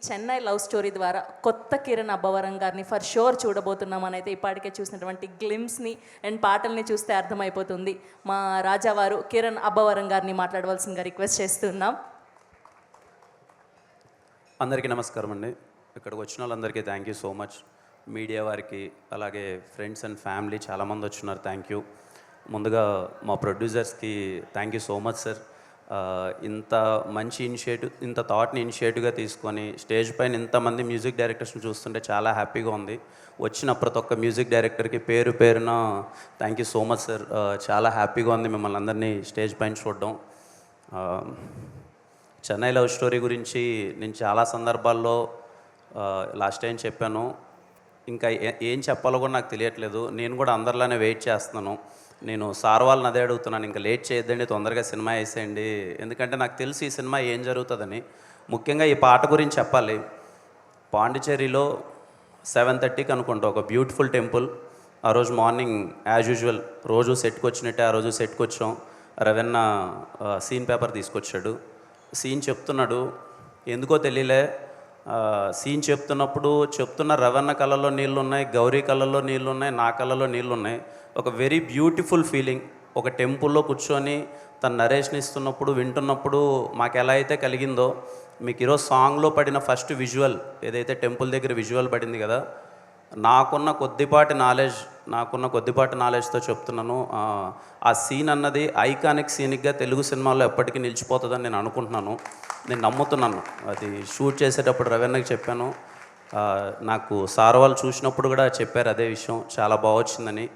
Chennai love story ద్వారా కొత్త కిరణ్ అబ్బవరం గారిని ఫర్ షూర్ చూడబోతున్నామని అయితే ఇప్పటికే చూసినటువంటి గ్లిమ్స్ని అండ్ పాటల్ని చూస్తే అర్థమైపోతుంది. మా రాజావారు కిరణ్ అబ్బవరం గారిని మాట్లాడవలసిందిగా రిక్వెస్ట్ చేస్తున్నాం. అందరికీ నమస్కారం అండి. ఇక్కడికి వచ్చిన వాళ్ళందరికీ thank you so much. Media వారికి అలాగే ఫ్రెండ్స్ అండ్ ఫ్యామిలీ చాలామంది వచ్చినారు, థ్యాంక్ యూ. ముందుగా మా ప్రొడ్యూసర్స్కి thank you so much sir. ఇంత మంచి ఇనిషియేటివ్, ఇంత థాట్ని ఇనిషియేటివ్గా తీసుకొని స్టేజ్ పైన ఇంతమంది మ్యూజిక్ డైరెక్టర్స్ని చూస్తుంటే చాలా హ్యాపీగా ఉంది. వచ్చిన ప్రతి ఒక్క మ్యూజిక్ డైరెక్టర్కి పేరు పేరున thank you so much sir. చాలా హ్యాపీగా ఉంది మిమ్మల్ని అందరినీ స్టేజ్ పైన చూడడం. చెన్నై లవ్ స్టోరీ గురించి నేను చాలా సందర్భాల్లో లాస్ట్ టైం చెప్పాను. ఇంకా ఏం చెప్పాలో కూడా నాకు తెలియట్లేదు. నేను కూడా అందరిలానే వెయిట్ చేస్తున్నాను. నేను సార్ వాళ్ళని అదే అడుగుతున్నాను, ఇంకా లేట్ చేయొద్దండి, తొందరగా సినిమా వేసేయండి. ఎందుకంటే నాకు తెలిసి ఈ సినిమా ఏం జరుగుతుందని. ముఖ్యంగా ఈ పాట గురించి చెప్పాలి. పాండిచేరిలో 7:30కి అనుకుంటా ఒక బ్యూటిఫుల్ టెంపుల్. ఆ రోజు మార్నింగ్ యాజ్ యూజువల్ రోజు సెట్కి వచ్చినట్టే ఆ రోజు సెట్కి వచ్చాం. రవెన్న సీన్ పేపర్ తీసుకొచ్చాడు. సీన్ చెప్తున్నాడు, ఎందుకో తెలియలే. సీన్ చెప్తున్న రవణ కళ్ళలో నీళ్ళు ఉన్నాయి, గౌరీ కళ్ళలో నీళ్ళు ఉన్నాయి, నా కళ్ళలో నీళ్ళు ఉన్నాయి. ఒక వెరీ బ్యూటిఫుల్ ఫీలింగ్. ఒక టెంపుల్లో కూర్చొని తన నరేషన్ ఇస్తున్నప్పుడు వింటున్నప్పుడు మాకు ఎలా అయితే కలిగిందో, మీకు ఈరోజు సాంగ్లో పడిన ఫస్ట్ విజువల్ ఏదైతే టెంపుల్ దగ్గర విజువల్ పడింది కదా, నాకున్న కొద్దిపాటి నాలెడ్జ్తో చెప్తున్నాను. ఆ సీన్ అన్నది ఐకానిక్ సీనిక్గా తెలుగు సినిమాలో ఎప్పటికీ నిలిచిపోతుందని నేను అనుకుంటున్నాను, నేను నమ్ముతున్నాను. అది షూట్ చేసేటప్పుడు రవీణకి చెప్పాను. నాకు సార్ వాళ్ళు చూసినప్పుడు కూడా చెప్పారు అదే విషయం, చాలా బాగా వచ్చిందని.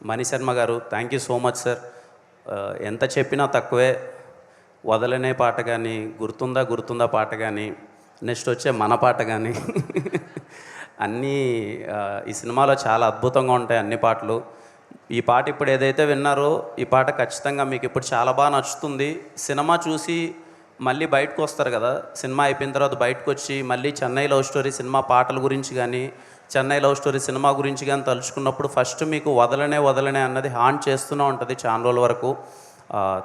మణిశర్మ గారు thank you so much sir. ఎంత చెప్పినా తక్కువే. వదలనే పాట కానీ, గుర్తుందా పాట కానీ, నెక్స్ట్ వచ్చే మన పాట కానీ అన్నీ ఈ సినిమాలో చాలా అద్భుతంగా ఉంటాయి అన్ని పాటలు. ఈ పాట ఇప్పుడు ఏదైతే విన్నారో ఈ పాట ఖచ్చితంగా మీకు ఇప్పుడు చాలా బాగా నచ్చుతుంది. సినిమా చూసి మళ్ళీ బయటకు వస్తారు కదా, సినిమా అయిపోయిన తర్వాత బయటకు వచ్చి మళ్ళీ చెన్నై లవ్ స్టోరీ సినిమా పాటల గురించి కానీ, చెన్నై లవ్ స్టోరీ సినిమా గురించి కానీ తలుచుకున్నప్పుడు ఫస్ట్ మీకు వదలనే అన్నది హాంట్ చేస్తూనే ఉంటుంది చాలా రోజుల వరకు.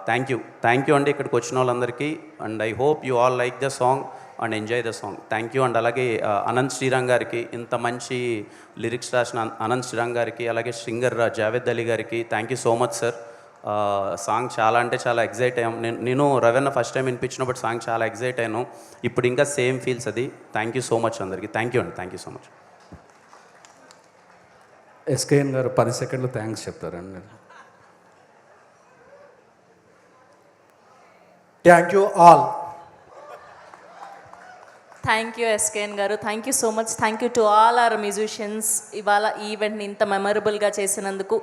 థ్యాంక్ యూ అండి ఇక్కడికి వచ్చిన వాళ్ళందరికీ. And I hope you all like the song and enjoy the song. Thank you. And అలాగే అనంత్ శ్రీరామ్ గారికి, ఇంత మంచి లిరిక్స్ రాసిన అనంత్ శ్రీరామ్ గారికి, అలాగే సింగర్ జావేద్ అలీ గారికి thank you so much sir. Song చాలా అంటే చాలా ఎగ్జైట్ అయ్యాం. నేను రవీణ ఫస్ట్ టైం వినిపించినప్పుడు సాంగ్ చాలా ఎగ్జైట్ అయ్యాను. ఇప్పుడు ఇంకా సేమ్ ఫీల్స్ అది. థ్యాంక్ యూ సో మచ్ అందరికీ. థ్యాంక్ యూ అండి, thank you so much. SKN గారు 10 సెకండ్లు థ్యాంక్స్ చెప్తారండి. Thank you all. Thank you SKN గారు, thank you so much. Thank you to all our musicians. ఇవాళ ఈవెంట్ని ఇంత మెమరబుల్గా చేసినందుకు.